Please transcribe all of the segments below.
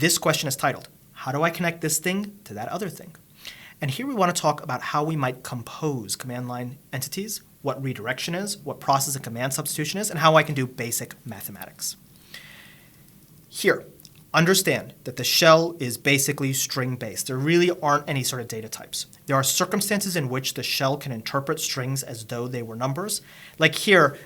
This question is titled, how do I connect this thing to that other thing? And here we want to talk about how we might compose command line entities, what redirection is, what process and command substitution is, and how I can do basic mathematics. Here, understand that the shell is basically string-based. There really aren't any sort of data types. There are circumstances in which the shell can interpret strings as though they were numbers. Like here,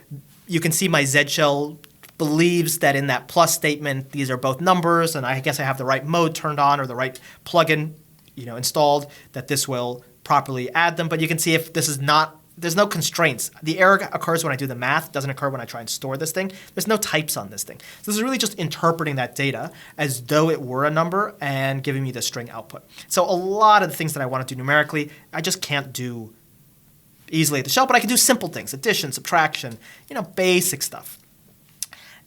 you can see my Z shell believes that in that plus statement, these are both numbers, and I guess I have the right mode turned on or the right plugin installed, that this will properly add them. But you can see if this is not, there's no constraints. The error occurs when I do the math, doesn't occur when I try and store this thing. There's no types on this thing. So this is really just interpreting that data as though it were a number and giving me the string output. So a lot of the things that I want to do numerically, I just can't do easily at the shell, but I can do simple things, addition, subtraction, basic stuff.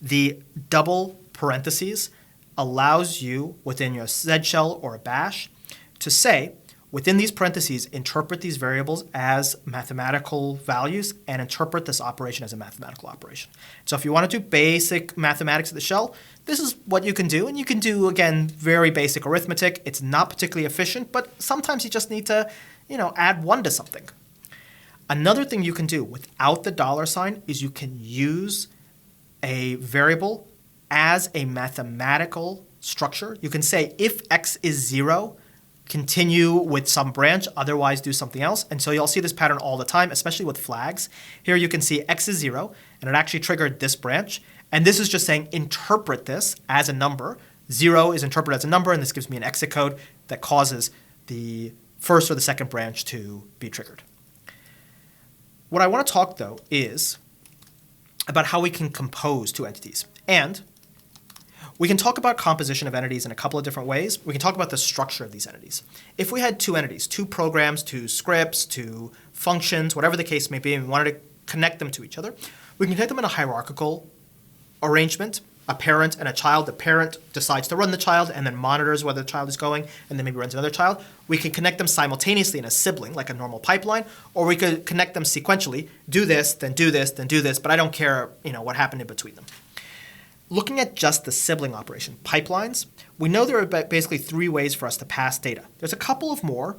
The double parentheses allows you within your Z shell or a bash to say, within these parentheses, interpret these variables as mathematical values and interpret this operation as a mathematical operation. So if you want to do basic mathematics of the shell, this is what you can do. And you can do, again, very basic arithmetic. It's not particularly efficient, but sometimes you just need to, add 1 to something. Another thing you can do without the $sign is you can use a variable as a mathematical structure. You can say if x is 0, continue with some branch, otherwise do something else. And so you'll see this pattern all the time, especially with flags. Here you can see x is 0, and it actually triggered this branch. And this is just saying interpret this as a number. 0 is interpreted as a number, and this gives me an exit code that causes the first or the second branch to be triggered. What I want to talk, though, is about how we can compose two entities. And we can talk about composition of entities in a couple of different ways. We can talk about the structure of these entities. If we had two entities, two programs, two scripts, two functions, whatever the case may be, and we wanted to connect them to each other, we can connect them in a hierarchical arrangement, a parent and a child. The parent decides to run the child and then monitors whether the child is going and then maybe runs another child. We can connect them simultaneously in a sibling, like a normal pipeline, or we could connect them sequentially, do this, then do this, then do this, but I don't care what happened in between them. Looking at just the sibling operation, pipelines, we know there are basically 3 ways for us to pass data. There's a couple of more,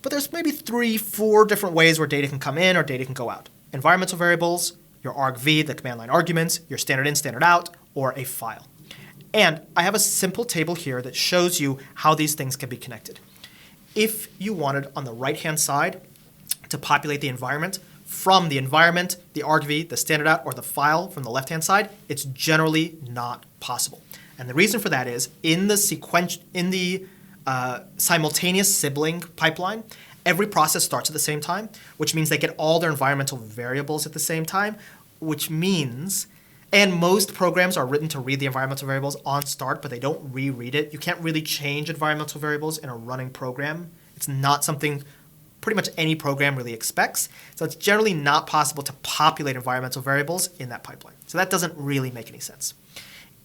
but there's maybe 3, 4 different ways where data can come in or data can go out. Environmental variables, your argv, the command line arguments, your standard in, standard out, or a file. And I have a simple table here that shows you how these things can be connected. If you wanted on the right-hand side to populate the environment from the environment, the argv, the standard out, or the file from the left-hand side, it's generally not possible. And the reason for that is in the simultaneous sibling pipeline, every process starts at the same time, which means they get all their environmental variables at the same time, which means, and most programs are written to read the environmental variables on start, but they don't reread it. You can't really change environmental variables in a running program. It's not something pretty much any program really expects. So it's generally not possible to populate environmental variables in that pipeline. So that doesn't really make any sense.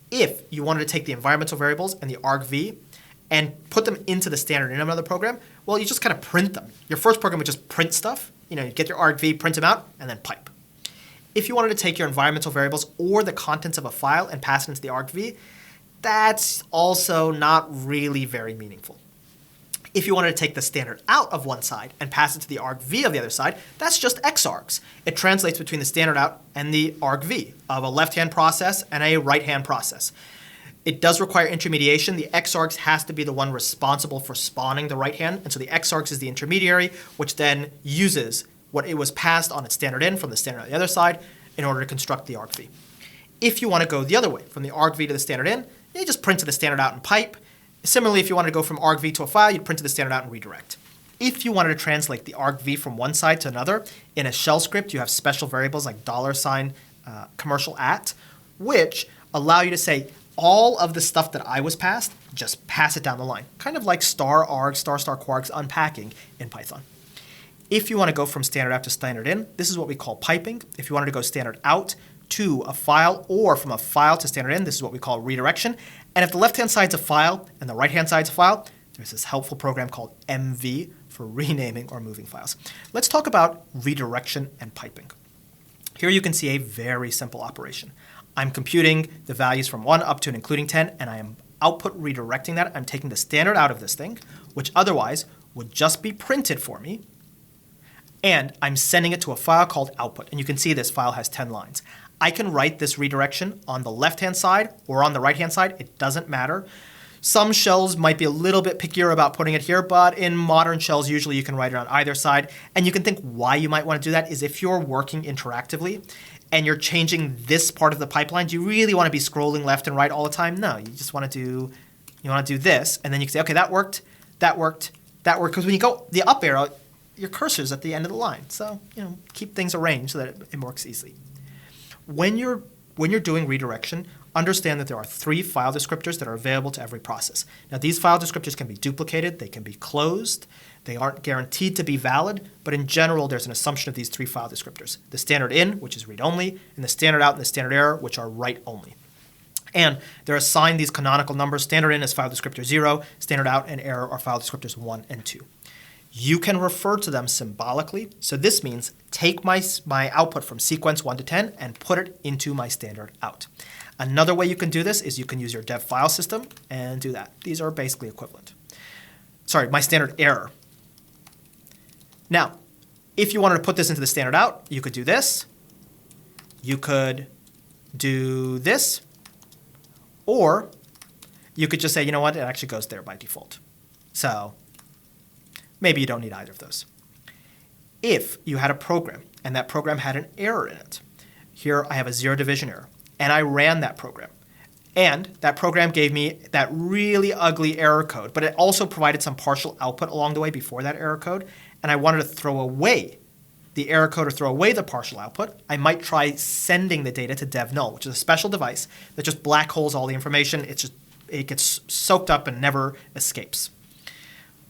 If you wanted to take the environmental variables and the argv and put them into the standard in another program, well, you just kind of print them. Your first program would just print stuff. You get your argv, print them out, and then pipe. If you wanted to take your environmental variables or the contents of a file and pass it into the argv, that's also not really very meaningful. If you wanted to take the standard out of one side and pass it to the argv of the other side, that's just xargs. It translates between the standard out and the argv of a left-hand process and a right-hand process. It does require intermediation. The xargs has to be the one responsible for spawning the right hand, and so the xargs is the intermediary, which then uses what it was passed on its standard in from the standard on the other side in order to construct the argv. If you want to go the other way, from the argv to the standard in, you just print to the standard out and pipe. Similarly, if you wanted to go from argv to a file, you'd print to the standard out and redirect. If you wanted to translate the argv from one side to another, in a shell script, you have special variables like $, commercial at, which allow you to say, all of the stuff that I was passed, just pass it down the line. Kind of like star arg, star quargs unpacking in Python. If you want to go from standard out to standard in, this is what we call piping. If you wanted to go standard out to a file or from a file to standard in, this is what we call redirection. And if the left-hand side's a file and the right-hand side's a file, there's this helpful program called MV for renaming or moving files. Let's talk about redirection and piping. Here you can see a very simple operation. I'm computing the values from 1 up to and including 10, and I am output redirecting that. I'm taking the standard out of this thing, which otherwise would just be printed for me, and I'm sending it to a file called output. And you can see this file has 10 lines. I can write this redirection on the left-hand side or on the right-hand side. It doesn't matter. Some shells might be a little bit pickier about putting it here, but in modern shells, usually you can write it on either side. And you can think why you might want to do that is if you're working interactively and you're changing this part of the pipeline, do you really want to be scrolling left and right all the time? No, you just want to do this, and then you can say, okay, that worked, that worked, that worked. Because when you go the up arrow, your cursor's at the end of the line. So keep things arranged so that it works easily. When you're doing redirection, understand that there are 3 file descriptors that are available to every process. Now, these file descriptors can be duplicated, they can be closed, they aren't guaranteed to be valid, but in general, there's an assumption of these 3 file descriptors. The standard in, which is read-only, and the standard out and the standard error, which are write-only. And they're assigned these canonical numbers. Standard in is file descriptor 0, standard out and error are file descriptors 1 and 2. You can refer to them symbolically. So this means take my output from sequence 1 to 10 and put it into my standard out. Another way you can do this is you can use your dev file system and do that. These are basically equivalent. Sorry, my standard error. Now, if you wanted to put this into the standard out, you could do this. You could do this. Or you could just say, you know what, it actually goes there by default. So maybe you don't need either of those. If you had a program and that program had an error in it, here I have a 0 division error, and I ran that program. And that program gave me that really ugly error code, but it also provided some partial output along the way before that error code, and I wanted to throw away the error code or throw away the partial output. I might try sending the data to dev null, which is a special device that just black holes all the information. It gets soaked up and never escapes.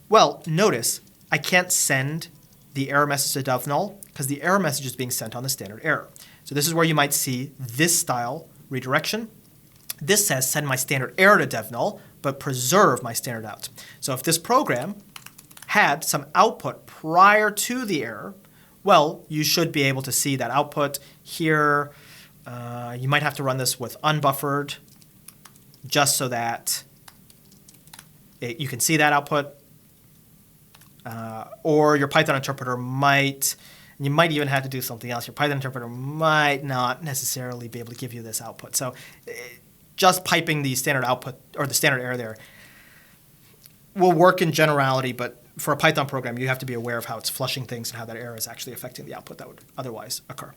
Well, notice I can't send the error message to dev null because the error message is being sent on the standard error. So this is where you might see this style redirection. This says send my standard error to dev null, but preserve my standard out. So if this program had some output prior to the error, well, you should be able to see that output here. You might have to run this with unbuffered just so that you can see that output. Or your Python interpreter you might even have to do something else. Your Python interpreter might not necessarily be able to give you this output. So just piping the standard output or the standard error there will work in generality, but for a Python program, you have to be aware of how it's flushing things and how that error is actually affecting the output that would otherwise occur.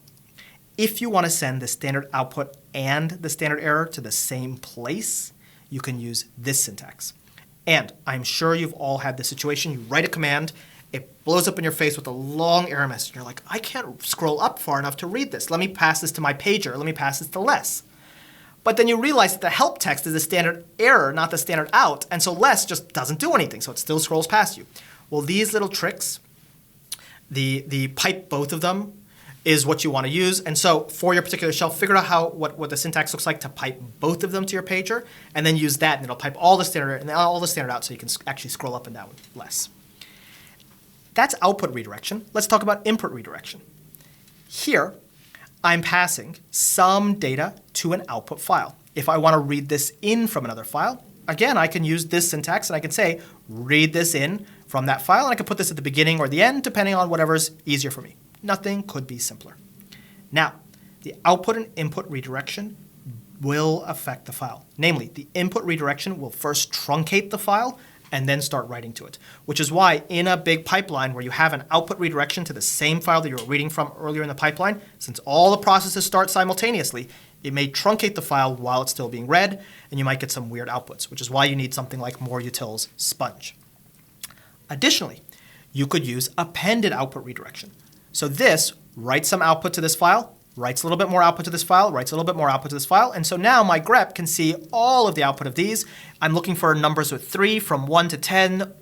If you want to send the standard output and the standard error to the same place, you can use this syntax. And I'm sure you've all had this situation. You write a command, it blows up in your face with a long error message. You're like, I can't scroll up far enough to read this. Let me pass this to my pager. Let me pass this to less. But then you realize that the help text is the standard error, not the standard out. And so less just doesn't do anything. So it still scrolls past you. Well, these little tricks, the pipe both of them, is what you want to use. And so for your particular shell, figure out what the syntax looks like to pipe both of them to your pager, and then use that, and it'll pipe all the standard and all the standard out so you can actually scroll up and down less. That's output redirection. Let's talk about input redirection. Here, I'm passing some data to an output file. If I want to read this in from another file, again, I can use this syntax, and I can say, read this in from that file, and I can put this at the beginning or the end, depending on whatever's easier for me. Nothing could be simpler. Now, the output and input redirection will affect the file. Namely, the input redirection will first truncate the file and then start writing to it, which is why in a big pipeline where you have an output redirection to the same file that you were reading from earlier in the pipeline, since all the processes start simultaneously, it may truncate the file while it's still being read, and you might get some weird outputs, which is why you need something like moreutils sponge. Additionally, you could use appended output redirection. So this writes some output to this file, writes a little bit more output to this file, writes a little bit more output to this file, and so now my grep can see all of the output of these. I'm looking for numbers with 3 from 1 to 10,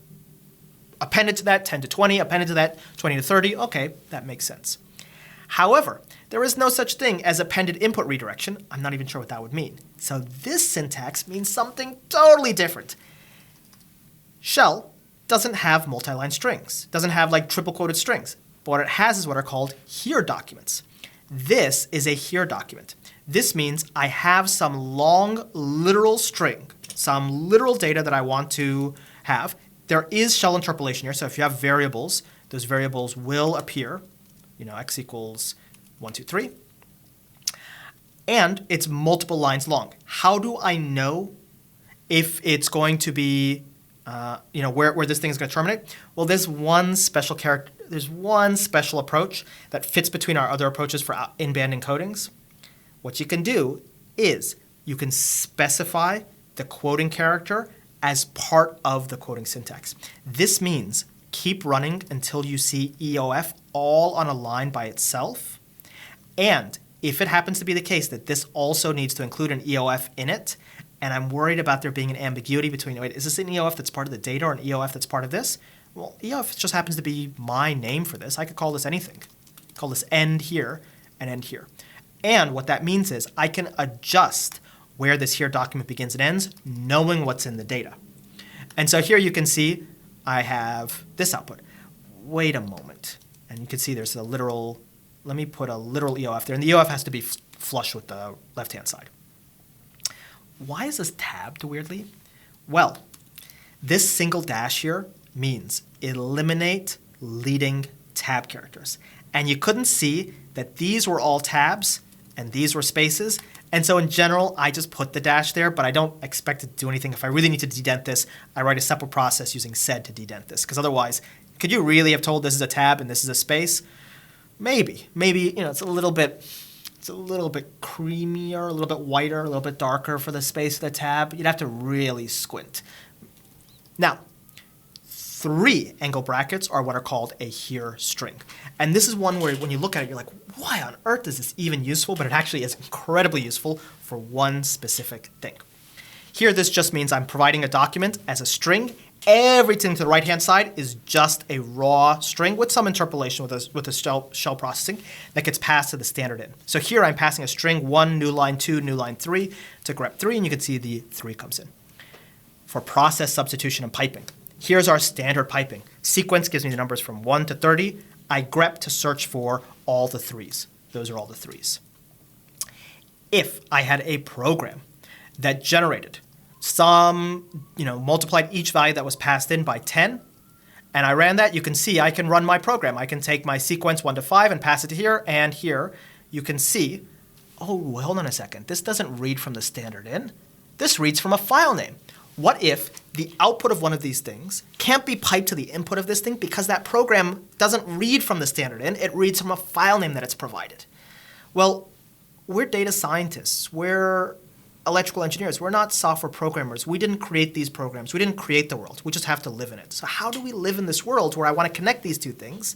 appended to that, 10 to 20, appended to that, 20 to 30. Okay, that makes sense. However, there is no such thing as appended input redirection. I'm not even sure what that would mean. So this syntax means something totally different. Shell doesn't have multi-line strings, doesn't have like triple quoted strings. But what it has is what are called here documents. This is a here document. This means I have some long literal string, some literal data that I want to have. There is shell interpolation here, so if you have variables, those variables will appear, x equals 1, 2, 3. And it's multiple lines long. How do I know if it's going to be, where this thing is going to terminate? Well, there's one special approach that fits between our other approaches for in-band encodings. What you can do is you can specify the quoting character as part of the quoting syntax. This means keep running until you see EOF all on a line by itself. And if it happens to be the case that this also needs to include an EOF in it, and I'm worried about there being an ambiguity between, wait, is this an EOF that's part of the data or an EOF that's part of this? Well, EOF just happens to be my name for this. I could call this anything. Call this end here and end here. And what that means is I can adjust where this here document begins and ends, knowing what's in the data. And so here you can see I have this output. Wait a moment. And you can see there's a literal, let me put a literal EOF there. And the EOF has to be flush with the left-hand side. Why is this tabbed weirdly? Well, this single dash here means eliminate leading tab characters. And you couldn't see that these were all tabs and these were spaces. And so in general, I just put the dash there, but I don't expect it to do anything. If I really need to dedent this, I write a separate process using sed to dedent this. Because otherwise, could you really have told this is a tab and this is a space? Maybe, it's a little bit creamier, a little bit whiter, a little bit darker for the space of the tab. You'd have to really squint. Now, 3 angle brackets are what are called a here string. And this is one where when you look at it, you're like, why on earth is this even useful? But it actually is incredibly useful for one specific thing. Here, this just means I'm providing a document as a string. Everything to the right-hand side is just a raw string with some interpolation with a shell processing that gets passed to the standard in. So here I'm passing a string 1, new line 2, new line 3 to grep 3, and you can see the 3 comes in. For process substitution and piping, here's our standard piping. Sequence gives me the numbers from 1 to 30. I grep to search for all the 3s. Those are all the 3s. If I had a program that generated multiplied each value that was passed in by 10, and I ran that, you can see I can run my program. I can take my sequence 1 to 5 and pass it to here, and here you can see, oh, hold on a second. This doesn't read from the standard in. This reads from a file name. What if the output of one of these things can't be piped to the input of this thing because that program doesn't read from the standard in, it reads from a file name that it's provided? Well, we're data scientists. We're electrical engineers. We're not software programmers. We didn't create these programs. We didn't create the world. We just have to live in it. So how do we live in this world where I want to connect these two things,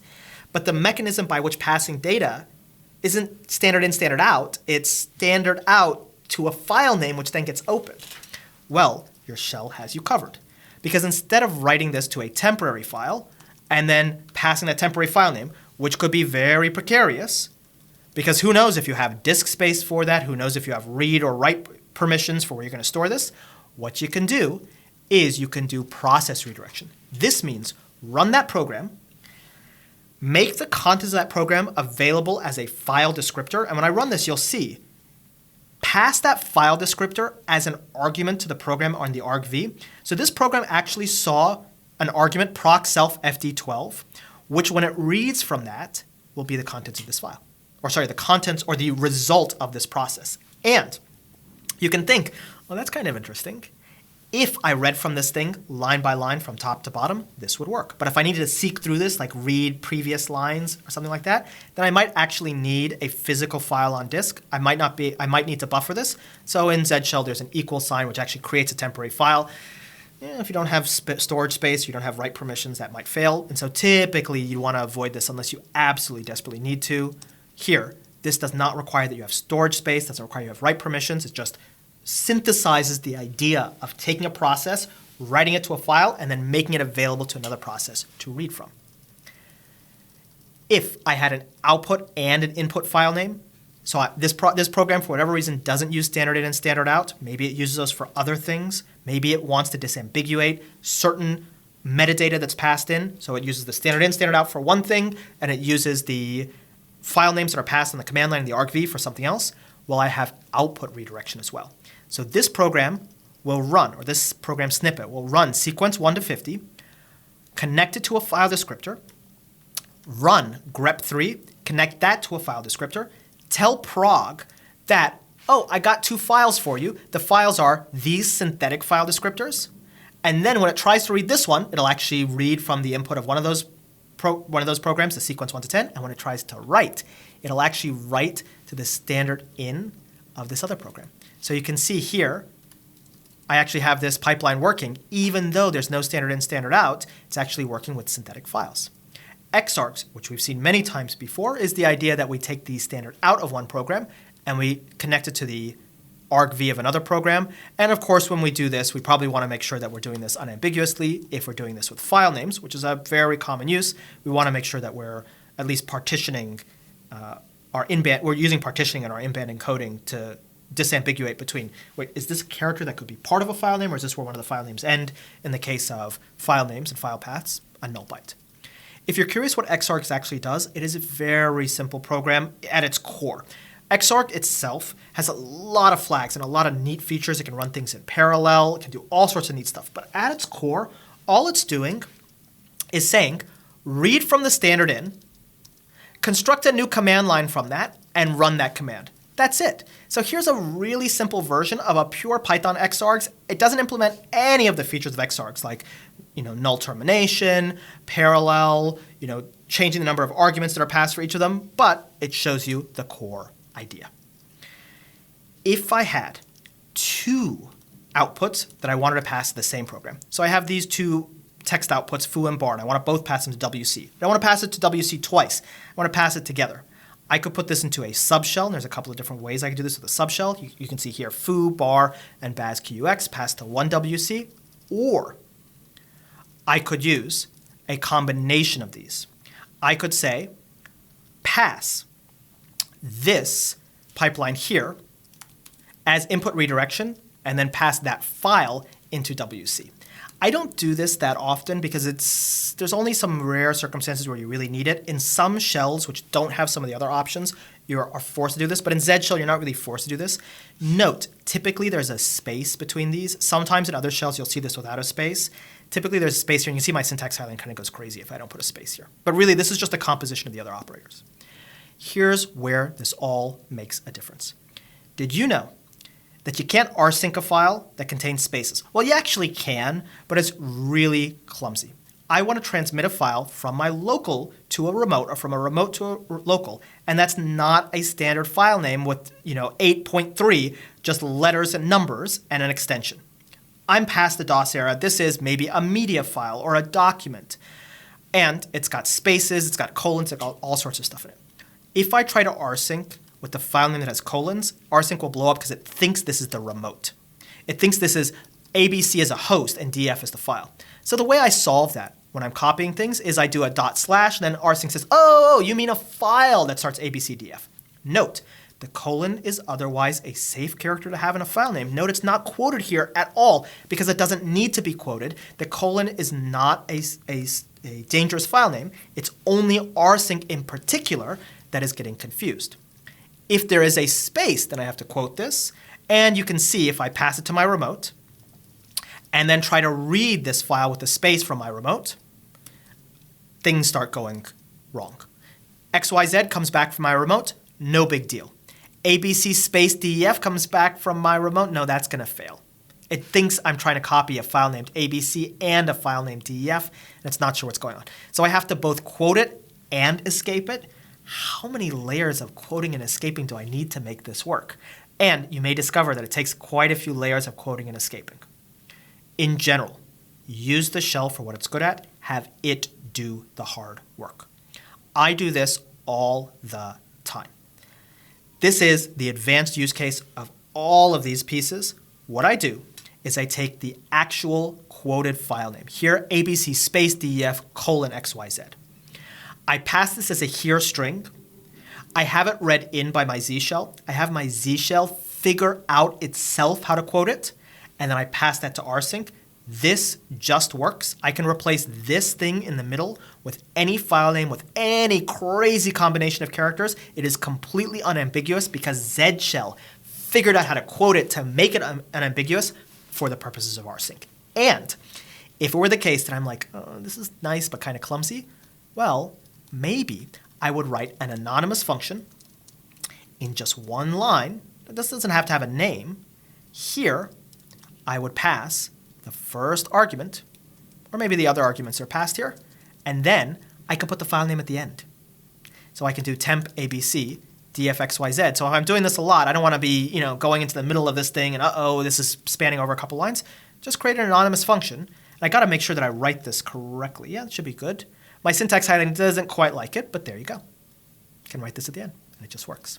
but the mechanism by which passing data isn't standard in, standard out. It's standard out to a file name, which then gets opened. Well, your shell has you covered. Because instead of writing this to a temporary file and then passing that temporary file name, which could be very precarious, because who knows if you have disk space for that, who knows if you have read or write permissions for where you're going to store this, what you can do is you can do process redirection. This means run that program, make the contents of that program available as a file descriptor, and when I run this, you'll see pass that file descriptor as an argument to the program on the argv. So this program actually saw an argument proc self fd12, which when it reads from that will be the contents of this file. Or sorry, the contents or the result of this process. And you can think, well, that's kind of interesting. If I read from this thing line by line from top to bottom, this would work. But if I needed to seek through this, like read previous lines or something like that, then I might actually need a physical file on disk. I might need to buffer this. So in Z-shell, there's an equal sign, which actually creates a temporary file. If you don't have storage space, you don't have write permissions, that might fail. And so typically you want to avoid this unless you absolutely desperately need to. Here, this does not require that you have storage space. Doesn't require you have write permissions. It just synthesizes the idea of taking a process, writing it to a file, and then making it available to another process to read from. If I had an output and an input file name, so this program, for whatever reason, doesn't use standard in and standard out. Maybe it uses those for other things. Maybe it wants to disambiguate certain metadata that's passed in. So it uses the standard in, standard out for one thing, and it uses the file names that are passed on the command line and the argv for something else. Well, I have output redirection as well. So this program will run, or this program snippet will run sequence 1 to 50, connect it to a file descriptor, run grep3, connect that to a file descriptor, tell prog that, oh, I got 2 files for you. The files are these synthetic file descriptors. And then when it tries to read this one, it'll actually read from the input of one of those programs, the sequence 1 to 10. And when it tries to write, it'll actually write to the standard in of this other program. So you can see here, I actually have this pipeline working. Even though there's no standard in, standard out, it's actually working with synthetic files. Xargs, which we've seen many times before, is the idea that we take the standard out of one program and we connect it to the argv of another program. And of course, when we do this, we probably want to make sure that we're doing this unambiguously. If we're doing this with file names, which is a very common use, we want to make sure that we're at least partitioning our in-band. We're using partitioning in our in-band encoding to disambiguate between, wait, is this a character that could be part of a file name, or is this where one of the file names end? In the case of file names and file paths, a null byte. If you're curious what Xargs actually does, it is a very simple program at its core. Xarg itself has a lot of flags and a lot of neat features. It can run things in parallel. It can do all sorts of neat stuff. But at its core, all it's doing is saying, read from the standard in, construct a new command line from that, and run that command. That's it. So here's a really simple version of a pure Python Xargs. It doesn't implement any of the features of Xargs, like null termination, parallel, changing the number of arguments that are passed for each of them, but it shows you the core idea. If I had 2 outputs that I wanted to pass to the same program, so I have these 2 text outputs, foo and bar, and I want to both pass them to WC. I don't want to pass it to WC twice. I want to pass it together. I could put this into a subshell, and there's a couple of different ways I could do this with a subshell. You can see here foo, bar, and bazqx pass to one WC, or I could use a combination of these. I could say pass this pipeline here as input redirection, and then pass that file into WC. I don't do this that often because there's only some rare circumstances where you really need it. In some shells, which don't have some of the other options, you are forced to do this. But in Z shell, you're not really forced to do this. Note, typically there's a space between these. Sometimes in other shells, you'll see this without a space. Typically there's a space here, and you can see my syntax highlighting kind of goes crazy if I don't put a space here. But really, this is just a composition of the other operators. Here's where this all makes a difference. Did you know that you can't rsync a file that contains spaces? Well, you actually can, but it's really clumsy. I want to transmit a file from my local to a remote, or from a remote to a local, and that's not a standard file name with 8.3, just letters and numbers and an extension. I'm past the DOS era. This is maybe a media file or a document, and it's got spaces, it's got colons, it's got all sorts of stuff in it. If I try to rsync with the file name that has colons, rsync will blow up because it thinks this is the remote. It thinks this is ABC as a host and df as the file. So the way I solve that when I'm copying things is I do a /, and then rsync says, oh, you mean a file that starts ABCDF. Note, the colon is otherwise a safe character to have in a file name. Note it's not quoted here at all because it doesn't need to be quoted. The colon is not a dangerous file name. It's only rsync in particular that is getting confused. If there is a space, then I have to quote this. And you can see if I pass it to my remote and then try to read this file with the space from my remote, things start going wrong. XYZ comes back from my remote, no big deal. ABC space DEF comes back from my remote, no, that's going to fail. It thinks I'm trying to copy a file named ABC and a file named DEF, and it's not sure what's going on. So I have to both quote it and escape it. How many layers of quoting and escaping do I need to make this work? And you may discover that it takes quite a few layers of quoting and escaping. In general, use the shell for what it's good at. Have it do the hard work. I do this all the time. This is the advanced use case of all of these pieces. What I do is I take the actual quoted file name. Here, ABC space DEF : XYZ. I pass this as a here string. I have it read in by my Z shell. I have my Z shell figure out itself how to quote it, and then I pass that to rsync. This just works. I can replace this thing in the middle with any file name with any crazy combination of characters. It is completely unambiguous because Z shell figured out how to quote it to make it unambiguous for the purposes of rsync. And if it were the case that I'm like, oh, this is nice but kind of clumsy, well, maybe I would write an anonymous function in just one line. This doesn't have to have a name. Here, I would pass the first argument, or maybe the other arguments are passed here, and then I can put the file name at the end. So I can do temp abc dfxyz. So if I'm doing this a lot, I don't want to be going into the middle of this thing and this is spanning over a couple lines. Just create an anonymous function. And I got to make sure that I write this correctly. Yeah, it should be good. My syntax heading doesn't quite like it, but there you go. I can write this at the end, and it just works.